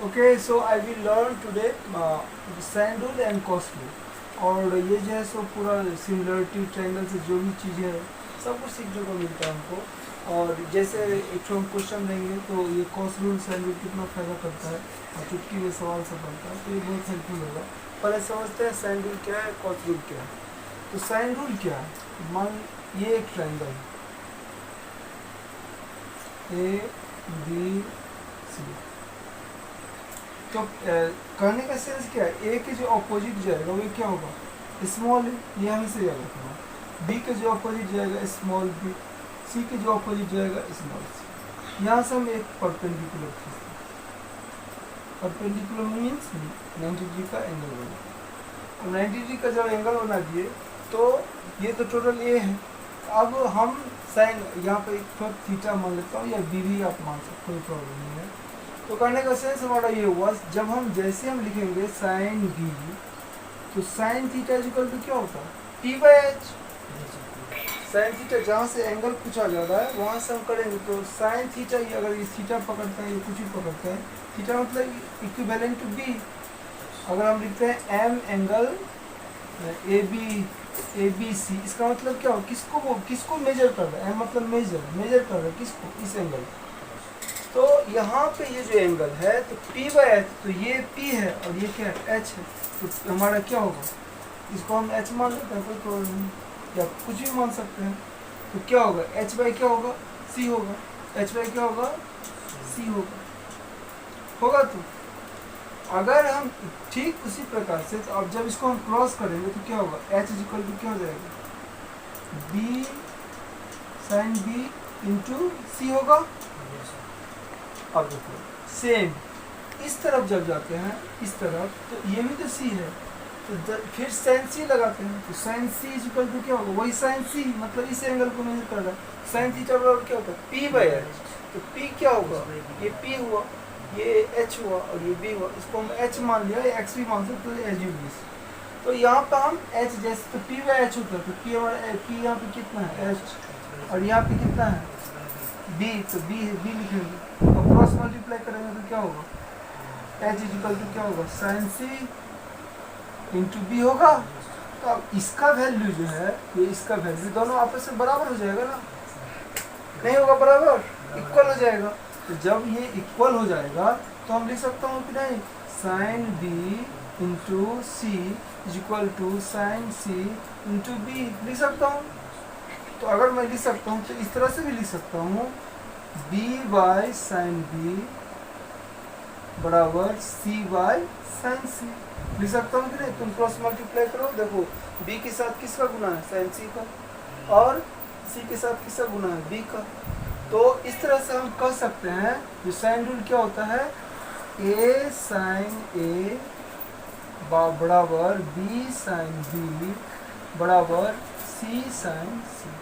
Okay, so I will learn today sine rule and cos rule. और ये जो है सो पूरा सिमिलरिटी ट्रायंगल से जो भी चीज़ें है सब कुछ सीखने को मिलता है हमको। और जैसे एक तो हम क्वेश्चन देंगे तो ये कॉस रूल साइन रूल कितना फ़ायदा करता है और चुटकी में सवाल सब बनता है, तो ये बहुत हेल्पफुल होगा। पहले समझते हैं साइन रूल क्या है, कॉस रूल क्या है। तो साइन रूल क्या है, मान ये एक ट्रायंगल ए बी सी, तो कहने का सेंस क्या है, ए के जो अपोजिट जाएगा वो क्या होगा, स्मॉल है, ये हमेशा याद रखना। बी के जो अपोजिट जाएगा स्मॉल बी, सी के जो अपोजिट जाएगा स्मॉल सी। यहाँ से हम एक परपेंडिकुलर खींचते हैं, परपेंडिकुलर मीन्स 90 डिग्री का एंगल बना। अब 90 डिग्री का जब एंगल बना दिए तो ये तो टोटल ए है। अब हम साइन यहाँ पे एक थोड़ा थीटा मान लेता हूँ, या बी भी आप मान सकते, कोई प्रॉब्लम नहीं है। तो कहने का सेंस हमारा ये हुआ, जब हम जैसे हम लिखेंगे साइन बी, तो साइन थीटा इक्वल टू क्या होता है, T by H. Sine theta जहाँ से एंगल पूछा जा रहा है वहाँ से हम करेंगे, तो साइन थीटा, ये अगर ये थीटा पकड़ता है, ये कुछ भी पकड़ता है, थीटा मतलब इक्विवेलेंट टू बी। अगर हम लिखते हैं M angle A B C, इसका मतलब क्या हो, किसको मेजर कर रहा है, एम मतलब मेजर कर रहा है किसको, इस एंगल। तो यहाँ पे ये जो एंगल है तो P बाई एच, तो ये P है और ये क्या है, H है। तो हमारा क्या होगा, इसको हम H मान लेते हैं, कोई प्रॉब्लम नहीं, या कुछ भी मान सकते हैं। तो क्या होगा, H बाई क्या होगा, C होगा, H बाई क्या होगा, C होगा। तो अगर हम ठीक उसी प्रकार से, तो अब जब इसको हम क्रॉस करेंगे तो क्या होगा, H इक्वल टू क्या हो जाएगा, B sine B into C होगा। अब देखो सेम इस तरफ जब जाते हैं, इस तरफ, तो ये भी तो सी है, तो फिर साइन सी लगाते हैं, तो साइन सी इक्वल टू क्या होगा, वही साइन सी, मतलब इस एंगल को मेजर कर रहा है। साइन थीटा बराबर क्या होता है, पी बाई एच। तो पी क्या होगा, ये पी हुआ, ये एच हुआ और ये बी हुआ। इसको हम एच मान लिया, या एक्स भी मान सकते हैं, एच यू बी। तो यहाँ पर हम एच जैसे, तो पी बाई एच होता है, तो पी हमारा पी यहाँ पे कितना है, एच, और यहाँ पे कितना है, बी, तो बी लिखेंगे। तो क्रॉस मल्टीप्लाई करेंगे तो क्या होगा, एच इक्वल टू क्या होगा, साइन सी इंटू बी होगा। तो अब इसका वैल्यू जो है, ये इसका वैल्यू दोनों आपस में बराबर हो जाएगा ना, नहीं होगा बराबर, इक्वल हो जाएगा। तो जब ये इक्वल हो जाएगा तो हम लिख सकता हूँ कि नहीं, sine B into C equal to sine C into B लिख सकता हूँ। तो अगर मैं लिख सकता हूँ तो इस तरह से भी लिख सकता हूँ, b बाई साइन बी बराबर c बाई साइन सी लिख सकता हूँ कि नहीं। तुम क्रॉस मल्टीप्लाई करो, देखो b के साथ किसका गुना है, साइन सी का, और c के साथ किसका गुना है, b का। तो इस तरह से हम कह सकते हैं, जो साइन रूल क्या होता है, a साइन a बराबर b साइन b बराबर c साइन c।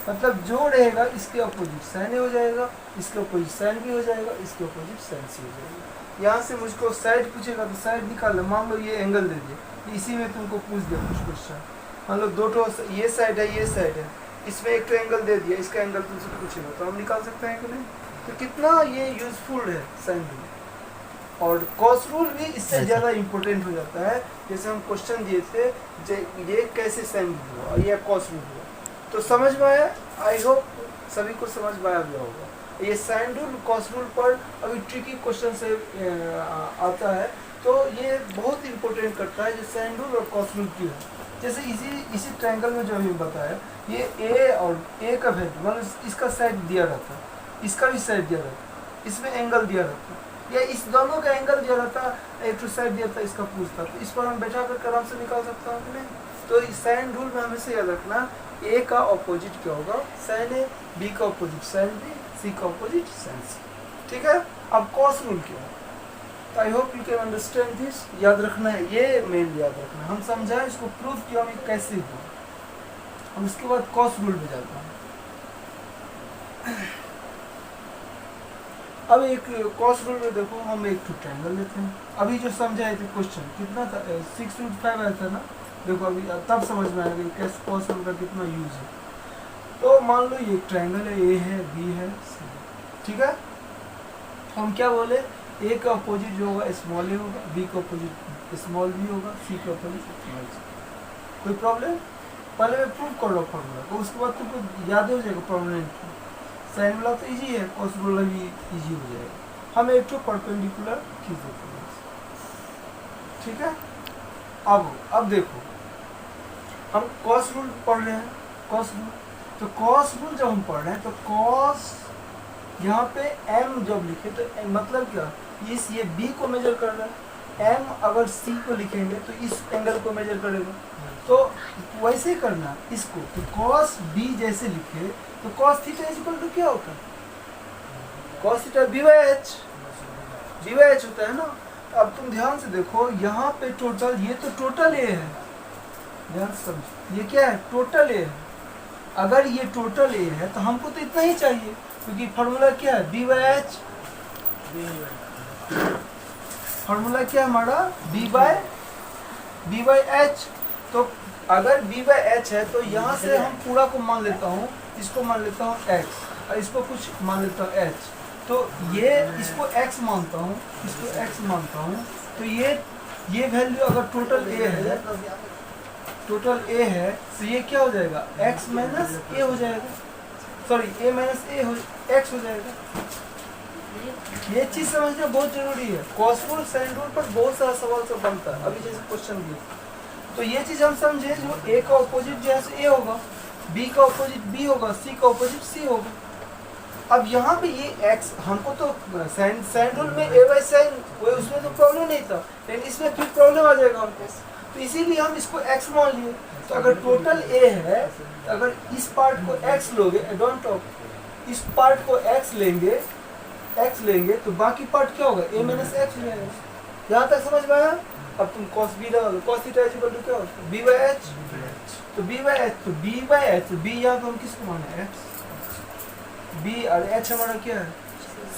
मतलब जो रहेगा इसके अपोजिट साइन ए हो जाएगा, इसके अपोजिट साइन बी हो जाएगा, इसके अपोजिट साइन सी हो जाएगा। यहाँ से मुझको साइड पूछेगा तो साइड निकालना, मान लो ये एंगल दे दिए, इसी में तुमको पूछ दिया कुछ क्वेश्चन, मान लो दो ठो, ये साइड है ये साइड है, इसमें एक एंगल दे दिया, इसका एंगल तुमसे पूछेगा तो हम निकाल सकते हैं कि नहीं। तो कितना ये यूजफुल है साइन रूल। और कॉस रूल भी इससे ज़्यादा इम्पोर्टेंट हो जाता है। जैसे हम क्वेश्चन दिए थे, ये कैसे साइन रूल हुआ, ये कॉस रूल हुआ, तो समझ में आया, आई होप सभी को समझ में आया गया होगा। ये साइन रूल कॉस रूल पर अभी ट्रिकी क्वेश्चन से आता है, तो ये बहुत इंपॉर्टेंट करता है जो साइन रूल और कॉस रूल की है। जैसे इसी ट्रायंगल में जो अभी बताया, ये ए और ए का वैल्यू, मतलब इसका साइड दिया रहता है, इसका भी साइड दिया रहता है, इसमें एंगल दिया रहता है, या इस दोनों का एंगल दिया रहता, एक तो साइड दिया था, इसका पूछता, तो इस पर हम बैठा कर आराम से निकाल सकता हूँ कि नहीं। तो इस साइन रूल में हमेशा याद रखना, ए का ऑपोजिट क्या होगा, साइन ए, बी का ऑपोजिट साइन बी, सी का ऑपोजिट साइन सी। ठीक है। अब कॉस रूल क्या है, तो I hope you can understand this. याद रखना है, ये मेन याद रखना है। हम समझाएं, इसको प्रूव किया हमें कैसे हुआ, हम उसके बाद कॉस रूल में जाता हूँ। अब एक कॉस रूल में देखो, हम एक ट्रायंगल लेते हैं। अभी जो समझाए थे क्वेश्चन कितना था, 6√5 आया था ना। देखो अभी तब समझ में आएगा कैसे कॉस रूल का कितना यूज है। तो मान लो ये ट्रायंगल है, ए है, बी है, सी है, ठीक है। हम क्या बोले, ए का अपोजिट जो होगा स्मॉल ए होगा, बी का अपोजिट स्मॉल बी होगा, सी का अपोजिट स्मॉल सी। कोई प्रॉब्लम? पहले मैं प्रूव कर लो फॉर्मूला को, उसके बाद तुमको याद हो जाएगा परमानेंट। साइन वाला तो इजी है, कॉस वाला भी इजी हो जाएगा। हम एक तो परपेंडिकुलर खींच देते हैं, ठीक है। अब देखो हम कॉस रूल पढ़ रहे हैं, कॉस रूल। तो कॉस रूल जब हम पढ़ रहे हैं तो कॉस यहाँ पे m जब लिखे तो मतलब क्या, इस ये b को मेजर कर रहा है, m अगर c को लिखेंगे तो इस एंगल को मेजर करेगा। तो वैसे ही करना इसको, तो cos b जैसे लिखे तो cos थीटा इक्वल टू क्या होता है, cos theta b by H होता है ना। अब तुम ध्यान से देखो यहाँ पे टोटल, ये तो टोटल ए है, ध्यान से समझो, ये क्या है, टोटल ए है। अगर ये टोटल ए है तो हमको तो इतना ही चाहिए, क्योंकि फॉर्मूला क्या है, b बाई एच। फॉर्मूला क्या है हमारा, b बाई एच। तो अगर b बाई एच है तो यहाँ से हम पूरा को मान लेता हूँ, इसको मान लेता हूँ x और इसको कुछ मान लेता हूँ h। तो ये इसको x मानता हूँ, इसको x मानता हूँ। तो ये वैल्यू अगर टोटल a है, टोटल a है तो ये क्या हो जाएगा, x माइनस a हो जाएगा, सॉरी a माइनस a हो x हो जाएगा। ये चीज समझना बहुत जरूरी है। कॉस रूल साइन रूल पर बहुत सारा सवाल सब बनता है, अभी जैसे क्वेश्चन भी। तो ये चीज हम समझे, जो a का ऑपोजिट जैसे a होगा, b का ऑपोजिट b होगा, c का ऑपोजिट c होगा। अब यहाँ पे ये x, हमको तो साइन रूल में a बाई साइन, वो उसमें तो प्रॉब्लम नहीं था, लेकिन इसमें फिर प्रॉब्लम आ जाएगा हमको, तो इसीलिए हम इसको x मान लिए। तो अगर टोटल a है तो अगर इस पार्ट को x लोगे, डोंट टॉक, इस पार्ट को x लेंगे तो बाकी पार्ट क्या होगा, a माइनस x हो जाएगा। यहाँ तक समझ में आया? अब तुम cos b लगाओगे, cos थीटा इक्वल टू क्या होगा, b बाई एच। तो b बाई एच, तो b बाई एच, तो b यहाँ पे हम किसको माने, x, b और h हमारा क्या है, c।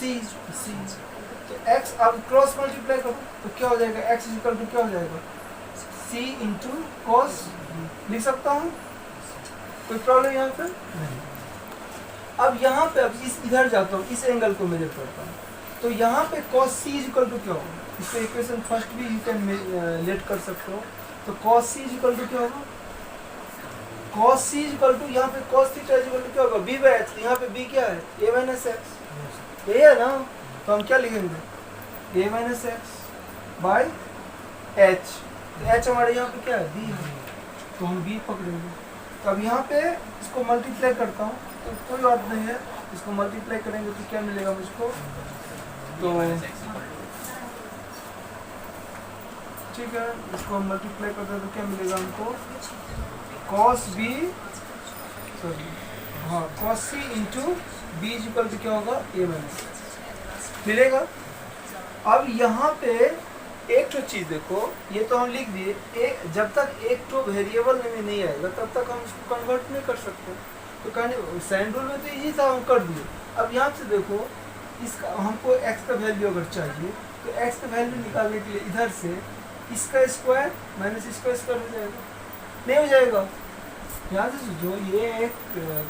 तो x अब क्रॉस मल्टीप्लाई करो तो क्या हो जाएगा, x इक्वल टू क्या हो जाएगा, c इंटू कॉस। लिख सकता हूँ, कोई प्रॉब्लम यहाँ पे नहीं। अब यहाँ पे अब इधर जाता हूँ, इस एंगल को मेजर करता हूँ, तो यहाँ पे cos c इक्वल टू क्या होगा, इसको इक्वेशन फर्स्ट भी यू कैन लेट कर सकते हो। तो cos c इक्वल टू क्या होगा, cos c इक्वल टू यहाँ पे cos थीटा इक्वल टू क्या होगा, b बाई एच। यहाँ पे b क्या है, a माइनस एक्स, a है ना, तो हम क्या लिखेंगे, a minus x by H. तो h हमारे यहाँ पे क्या है, b है, तो हम b पकड़ेंगे। तो अब यहाँ पे इसको मल्टीप्लाई करता हूँ, तो कोई बात नहीं है, इसको मल्टीप्लाई करेंगे तो क्या मिलेगा मुझको, तो ठीक है, इसको हम मल्टीप्लाई करते हैं तो क्या मिलेगा हमको, cos b, सॉरी हाँ, cos c into b equal to क्या होगा, a माइनस मिलेगा। अब यहाँ पे एक तो चीज देखो, ये तो हम लिख दिए, जब तक एक तो वेरिएबल में नहीं आएगा तब तक हम इसको कन्वर्ट नहीं कर सकते। तो कहने साइन रूल में तो इजी था, हम कर दिए। अब यहाँ से देखो, इसका हमको x का वैल्यू अगर चाहिए तो x का वैल्यू निकालने के लिए इधर से इसका स्क्वायर माइनस इसका स्क्वायर हो जाएगा, नहीं हो जाएगा। यहाँ से सोचो, ये एक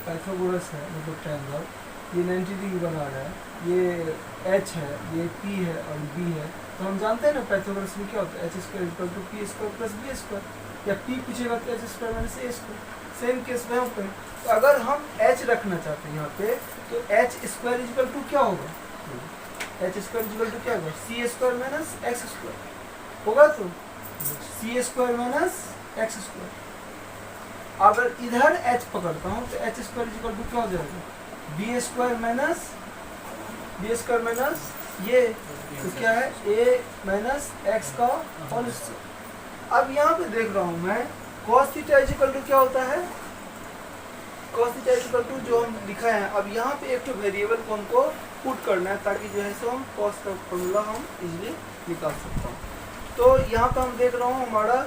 पाइथागोरस है, मतलब ट्रायंगल, ये 90 डिग्री बना रहा है, ये h है, ये p है और b है। तो हम जानते हैं ना पाइथागोरस में क्या होता है, h square equal to p square plus b square, या p पूछेगा तो h square minus a square. Same case में हम करें, तो अगर हम h रखना चाहते हैं यहाँ पे, तो h स्क्वायर इक्वल टू क्या होगा, h स्क्वायर इक्वल टू क्या होगा, c square minus x square होगा, तो c square minus x square. अगर इधर h पकड़ता हूँ तो h स्क्वायर इक्वल टू क्या हो जाएगा, b स्क्वायर माइनस ये, तो क्या है, a माइनस एक्स का होल स्क्वायर। अब यहाँ पे देख रहा हूँ मैं, cos थीटा इक्वल टू क्या होता है, cos थीटा इक्वल टू जो हम लिखा है। अब यहाँ पे एक तो वेरिएबल को हमको पुट करना है, ताकि जो है सो हम cos का फॉर्मूला हम इजीली निकाल सकता हूँ। तो यहाँ पे हम देख रहा हूँ हमारा,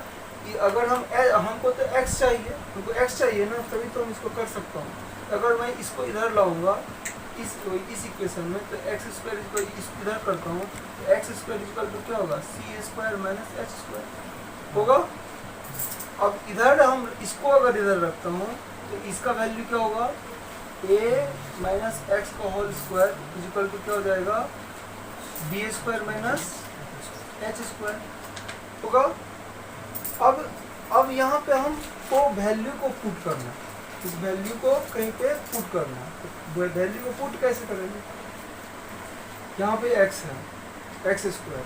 अगर हमको तो x चाहिए, हमको x चाहिए ना, तभी तो हम इसको कर सकता हूँ। अगर मैं इसको इधर लाऊंगा इस इक्वेशन में, तो x स्क्वायर इधर करता हूँ, तो x स्क्वायर इक्वल टू क्या होगा, c square minus h square होगा। अब इधर हम इसको अगर इधर रखता हूँ तो इसका वैल्यू क्या होगा, a माइनस एक्स का होल स्क्वायर इक्वल टू क्या हो जाएगा, B square minus H square होगा। अब यहाँ पे हम को वैल्यू को पुट करना है, इस वैल्यू को कहीं पे पुट करना है। तो वैल्यू को पुट कैसे करेंगे? यहाँ पे x है, एक्स स्क्वायर,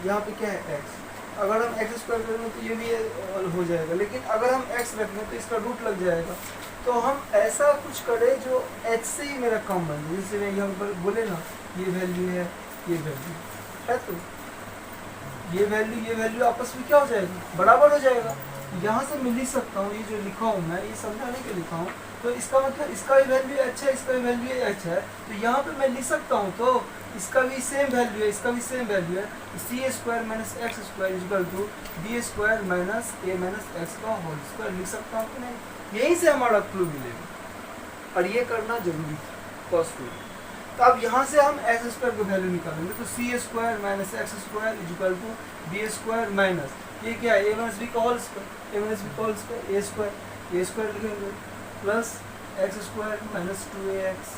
यहाँ पे क्या है x। अगर हम एक्स स्क्वायर करेंगे तो ये भी हो जाएगा, लेकिन अगर हम x रखेंगे तो इसका रूट लग जाएगा। तो हम ऐसा कुछ करें जो h से ही मेरा कम बन जाए। जैसे मैं यहाँ पर बोले ना, ये वैल्यू है, ये वैल्यू है, तो ये वैल्यू आपस में क्या हो जाएगा? बराबर हो जाएगा। यहाँ से मैं लिख सकता हूँ, ये जो लिखा हूँ मैं, ये समझाने के लिखा हूँ। तो इसका मतलब इसका भी वैल्यू अच्छा है, इसका भी वैल्यू अच्छा है, तो यहाँ पे मैं लिख सकता हूँ। तो इसका भी सेम वैल्यू है, इसका भी सेम वैल्यू है। C square minus X square equal to B square minus A minus X का होल स्क्वायर लिख सकता हूँ कि नहीं? यहीं से हमारा क्लू मिलेगा, और ये करना जरूरी है कॉस क्लू। तो अब यहाँ से हम एक्स स्क्वायर की वैल्यू निकालेंगे। तो C square minus X square equal to B square minus ये क्या है? ए माइनस बी का whole square, A minus B का होल स्क्वायर, ए स्क्वायर लिखेंगे plus X square minus 2ax,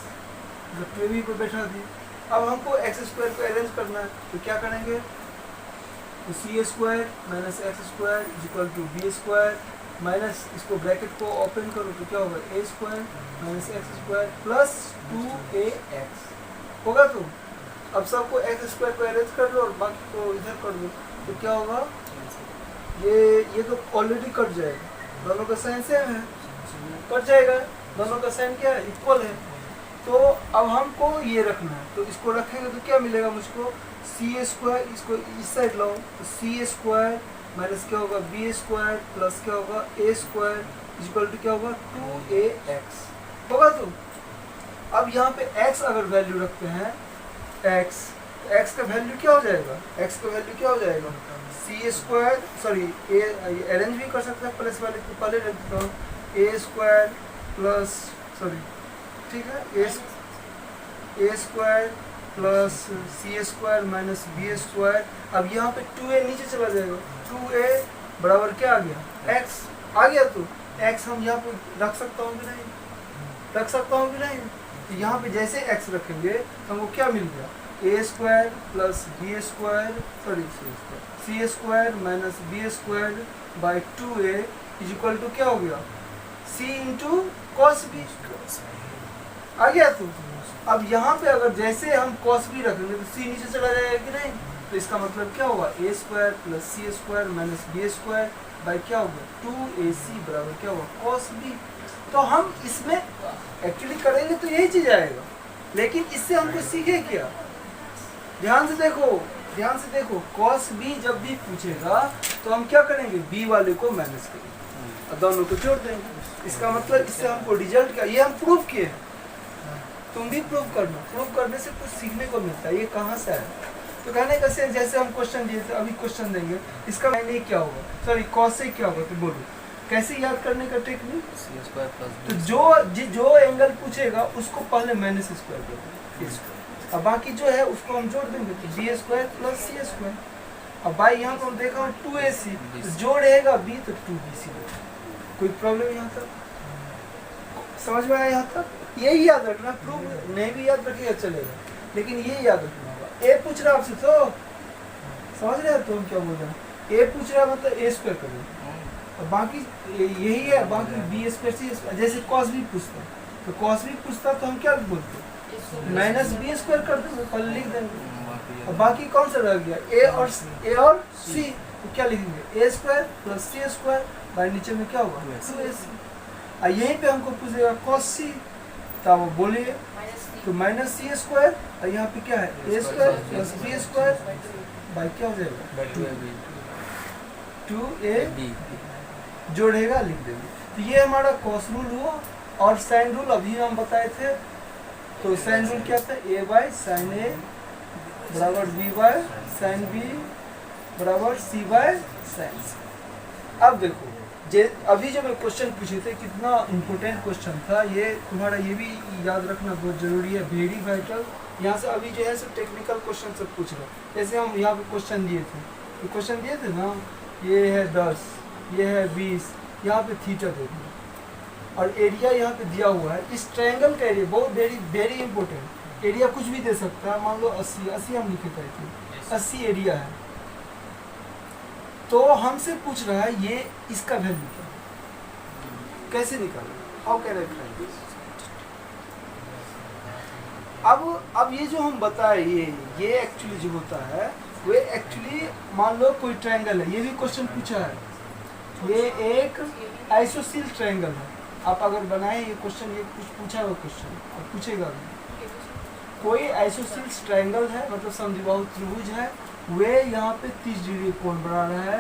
जब 2b को बैठा दिए। अब हमको एक्स स्क्वायर को अरेंज करना है, तो क्या करेंगे? तो C square minus X square equal to B square minus, इसको ब्रैकेट को ओपन करो तो क्या होगा? A square minus X square plus 2ax होगा। तो अब सबको एक्स स्क्वायर को अरेंज कर लो और बाकी को इधर कर दो, तो क्या होगा? ये तो ऑलरेडी कट जाएगा, दोनों का साइन सेम है, कट जाएगा, दोनों का साइन क्या है? इक्वल है। तो अब हमको ये रखना है, तो इसको रखेंगे तो क्या मिलेगा मुझको? सी स्क्वायर, इसको इस साइड लाओ, तो सी स्क्वायर माइनस क्या होगा? बी स्क्वायर प्लस क्या होगा? ए स्क्वायर इक्वल टू क्या होगा? 2ax होगा। तो अब यहाँ पे x अगर वैल्यू रखते हैं, x का वैल्यू क्या हो जाएगा? x का वैल्यू क्या हो जाएगा? सी स्क्वायर, सॉरी अरेंज भी कर सकते हैं, प्लस वाले को पहले रख देता हूँ, ए स्क्वायर प्लस, सॉरी ठीक है, A square plus C square minus B square. अब यहाँ पे 2a नीचे चला जाएगा, 2a बराबर क्या आ गया? x आ गया। तो x हम यहाँ पे रख सकता हूँ कि नहीं? रख सकता हूँ कि नहीं? तो यहाँ पे जैसे x रखेंगे तो हमको क्या मिल गया? A square plus B square, sorry C square minus B square by 2a equal to क्या हो गया? c इंटू कॉस बी आ गया। तो अब यहाँ पे अगर जैसे हम कॉस बी रखेंगे तो c नीचे चला जाएगा कि नहीं? तो इसका मतलब क्या होगा? A square plus C square minus B square by क्या होगा? 2ac बराबर क्या होगा? Cos B. तो हम इसमें एक्चुअली करेंगे तो यही चीज आएगा, लेकिन इससे हमको सीखे क्या? ध्यान से देखो, कॉस बी जब भी पूछेगा तो हम क्या करेंगे? बी वाले को माइनस करेंगे और दोनों को जोड़ देंगे। इसका मतलब इससे हमको रिजल्ट क्या? ये हम प्रूव किए, तुम भी प्रूव करना। प्रूव करने से कुछ सीखने को मिलता है। ये कहाँ से है? तो कहने का से जैसे हम क्वेश्चन दिए थे, अभी क्वेश्चन देंगे, इसका मायने क्या होगा? सॉरी कॉस से क्या होगा? तो बोलो कैसे याद करने का टेक्निक? तो जो एंगल पूछेगा उसको पहले माइनस स्क्वायर कर देंगे, अब बाकी जो है उसको हम जोड़ देंगे, तो B square plus C square. अब भाई यहाँ पर हम देखा 2ac, जोड़ेगा बी तो 2bc। कोई प्रॉब्लम यहाँ तक समझ में आया? यहाँ तक यही याद रखना, प्रूफ नहीं भी याद रखिएगा चलेगा, लेकिन ये याद रखना होगा। ए पूछ रहा आपसे तो समझ रहे हैं तो हम क्या बोल रहे हैं? ए पूछ रहा मतलब ए स्क्वायर करेंगे, और बाकी यही है, बाकी बी स्क्वायर सी स्क्वायर। जैसे कॉस भी पूछता तो कॉस भी पूछता तो हम क्या बोलते? माइनस बी स्क्वायर कर देंगे, कल लिख देंगे। और बाकी कौन सा रह गया? ए और सी, तो क्या लिखेंगे? A square plus C square by नीचे में क्या होगा? 2ac। यहीं पे हमको पूछेगा कॉस सी, तो वो बोलिए तो माइनस सी स्क्वायर, और यहाँ पे क्या है? A square plus B square by क्या हो जाएगा? 2ab जोड़ेगा, लिख देंगे। तो ये हमारा कॉस रूल हुआ। और साइन रूल अभी हम बताए थे, तो साइन रूल क्या था? a बाई साइन ए बराबर b बाय साइन बी बराबर c बाय साइन सी। अब देखो अभी जो मैं क्वेश्चन पूछे थे, कितना इम्पोर्टेंट क्वेश्चन था ये, तुम्हारा ये भी याद रखना बहुत जरूरी है, वेरी वाइटल। यहाँ से अभी जो है सब टेक्निकल क्वेश्चन सब पूछ रहे हैं। जैसे हम यहाँ पे क्वेश्चन दिए थे, तो क्वेश्चन दिए थे ना, ये है 10, ये है 20, यहाँ पे थीटा दे दिया और एरिया यहाँ पे दिया हुआ है। इस ट्रायंगल का एरिया बहुत वेरी इंपॉर्टेंट, एरिया कुछ भी दे सकता है, मान लो 80, 80 हम लिखे थे, 80 एरिया है, तो हमसे पूछ रहा है ये इसका वैल्यू क्या है, कैसे निकालें, how can I find this. अब ये जो हम बताए ये एक्चुअली जो होता है वो एक्चुअली मान लो कोई ट्रायंगल है, ये भी क्वेश्चन पूछा है, ये एक आइसोसील ट्रायंगल है, आप अगर बनाए ये क्वेश्चन, ये कुछ पूछा हुआ क्वेश्चन और पूछेगा भी, कोई आइसोसील ट्रायंगल है मतलब समद्विबाहु त्रिभुज है, वे यहाँ पे 30 डिग्री कोण बना रहा है,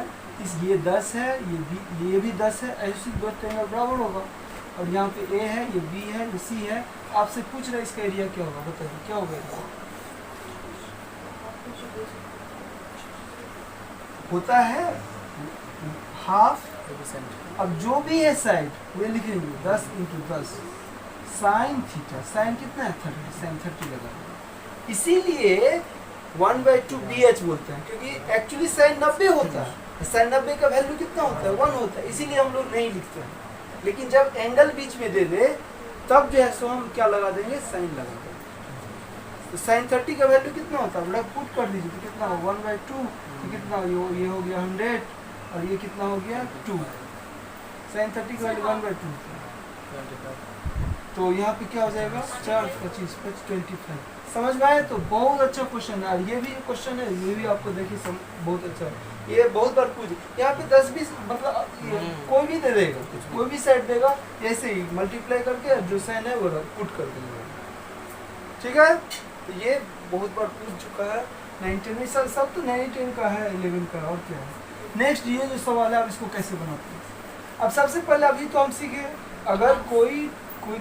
ये 10 है, ये भी 10 है, आइसोसील दो ट्रायंगल बराबर होगा, और यहाँ पे ए है, ये बी है, ये सी है, आपसे पूछ रहे इसका एरिया क्या होगा, बताइए क्या होगा। होता है हाफ, अब जो भी है साइड वे लिखेंगे 10 × 10 साइन थीटा, साइन कितना है 30, साइन 30 लगा, इसीलिए 1/2 BH बोलते हैं, क्योंकि एक्चुअली साइन 90 होता है, साइन 90 का वैल्यू कितना होता है 1 होता है, इसीलिए हम लोग नहीं लिखते हैं, लेकिन जब एंगल बीच में दे दे तब जो है सो हम क्या लगा देंगे, साइन लगा देंगे। तो साइन 30 का वैल्यू कितना होता है, बड़ा पुट कर दीजिए, तो कितना 1/2, तो कितना ये हो गया 100, और ये कितना हो गया 2, साइन 30 का वैल्यू 1/2, तो यहाँ पे क्या हो जाएगा 4 25 25, समझ में आए। तो बहुत अच्छा क्वेश्चन है, ये भी क्वेश्चन है, ये भी आपको देखिए बहुत अच्छा है, ये बहुत बार पूछ, यहाँ पे 10-20 मतलब कोई भी दे देगा, कोई भी सेट देगा, ऐसे ही मल्टीप्लाई करके जो साइन है वो पुट कर देंगे, ठीक है। तो ये बहुत बार पूछ चुका है, 9-10 सब तो 9-10 का है, 11 का, और क्या है। नेक्स्ट ये जो सवाल है, आप इसको कैसे बनाते हैं। अब सबसे पहले अभी तो हम सीखे, अगर कोई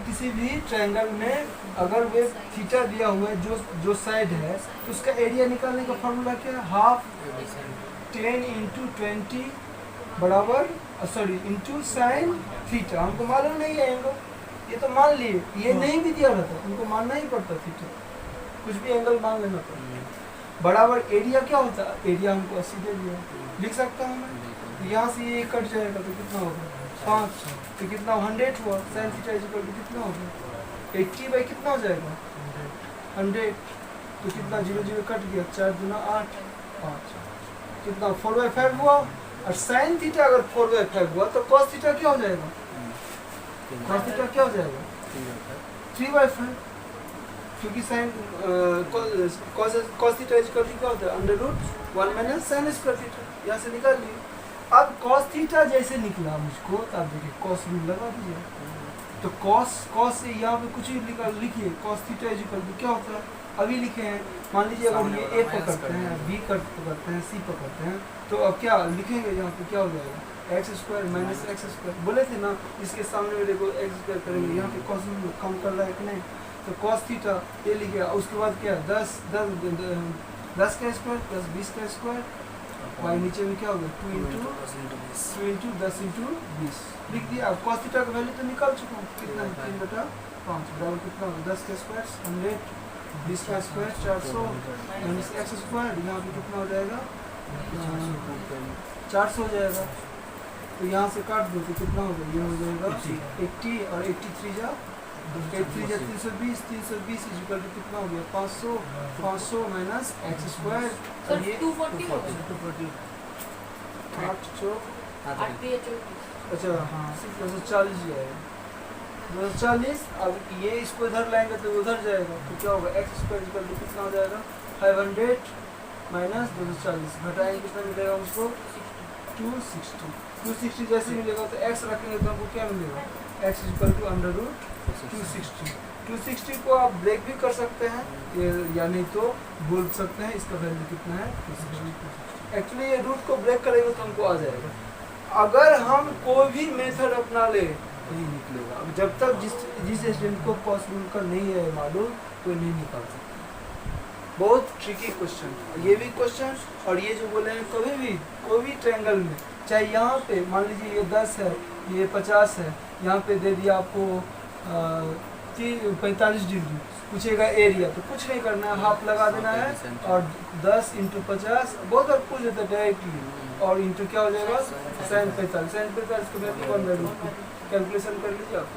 किसी भी ट्रायंगल में अगर वे थीटा दिया हुआ है, जो साइड है, तो उसका एरिया निकालने का फॉर्मूला क्या है, हाफ 10 × 20 बराबर इंटू साइन थीटा। हमको मालूम नहीं है एंगल, ये तो मान लिए, ये नहीं भी दिया रहता, उनको मानना ही पड़ता थीटा, कुछ भी एंगल मान लेना पड़ता। बराबर एरिया क्या होता है, एरिया हमको 80 दे दिया, लिख सकता हूँ मैं, यहाँ से ये कट जाएगा तो कितना होगा 5, तो कितना 100 हुआ, साइन थीटा इक्वल टू कितना होगा 80 कितना हो जाएगा 100, तो कितना 0 0 कट गया, 4 × 8 5, कितना 4/5 हुआ। और साइन थीटा अगर 4/5 हुआ तो कॉस थीटा क्या हो जाएगा, कॉस थीटा क्या हो जाएगा 3/5, क्योंकि sine cos theta equal to क्या होता है √1 - sin स्क्वायर थीटा, यहाँ से निकाल लिए। अब कॉस थीटा जैसे निकला मुझको, तो आप देखिए कॉस रूल लगा दीजिए, तो कॉस से यहाँ पे कुछ भी लिखिए, कॉस थीटा इक्वल टू क्या होता है, अभी लिखे हैं, मान लीजिए अगर ये ए पकड़ते हैं, बी पकड़ते हैं, सी पकड़ते हैं, तो अब क्या लिखेंगे, यहाँ पे क्या हो जाएगा x² - x², बोले थे ना इसके सामने मेरे को x² करेंगे, यहाँ पे कॉस रूल कम कर रहा है कि नहीं, तो कॉस थीटा ये लिखे, उसके बाद क्या 10 का स्क्वायर प्लस 20 का स्क्वायर, y नीचे में क्या होगा 2 × 10 × 20 लिख दिया। अब cos थीटा का वैल्यू तो निकाल चुका हूँ, कितना है 3/5 बराबर कितना होगा 10 का स्क्वायर 100, 20 का स्क्वायर 400 - x², यहाँ पे कितना हो जाएगा 400 हो जाएगा, तो यहाँ से काट दो तो कितना होगा, ये हो जाएगा 80, और 83 जा 320, 320 इक्वल टू कितना हो गया 500 - x², और ये 240 होगा, 8 अच्छा हाँ 240 जाएगा 240। अब ये इसको इधर लाएंगे तो उधर जाएगा, तो क्या होगा x² इक्वल टू कितना हो जाएगा 500 - 240, घटाएंगे कितना मिलेगा हमको 260 जैसे मिलेगा, तो x रखेंगे तो हमको क्या मिलेगा x इक्वल टू √260। 260 को आप ब्रेक भी कर सकते हैं, या नहीं तो बोल सकते हैं इसका वैल्यू कितना है 260। एक्चुअली ये रूट को ब्रेक करेंगे तो हमको आ जाएगा। अगर हम कोई भी मेथड अपना ले नहीं निकलेगा, अब जब तक जिस स्टूडेंट को कॉस रूल का नहीं है मालूम, कोई नहीं निकाल सकता। बहुत ट्रिकी क्वेश्चन, ये भी क्वेश्चन, और ये जो बोले हैं कभी भी कोई भी ट्रायंगल में, चाहे यहाँ पे मान लीजिए ये 10 है, ये 50 है, यहाँ पे दे दिया आपको 45 डिग्री, पूछेगा एरिया, तो कुछ नहीं करना है, हाफ लगा देना है, और 10 × 50 बहुत बार पूछ देता है डायरेक्टली, और इंटू क्या हो जाएगा sin 45 को वैल्यू 1/√2 कैलकुलेशन कर लीजिए आप।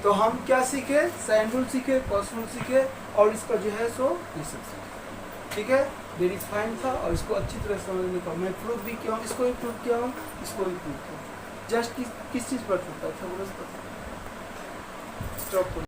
तो हम क्या सीखे, साइन रूल सीखे, कॉस रूल सीखे और इसका जो है सो ये सब सीखे। ठीक है, वेरी फाइन था और इसको अच्छी तरह समझने का मैं प्रूफ भी किया हूँ, इसको भी प्रूफ किया हूँ, इसको भी प्रूफ किया हूँ। जस्ट किस चीज़ पर छूटा था, स्टॉप।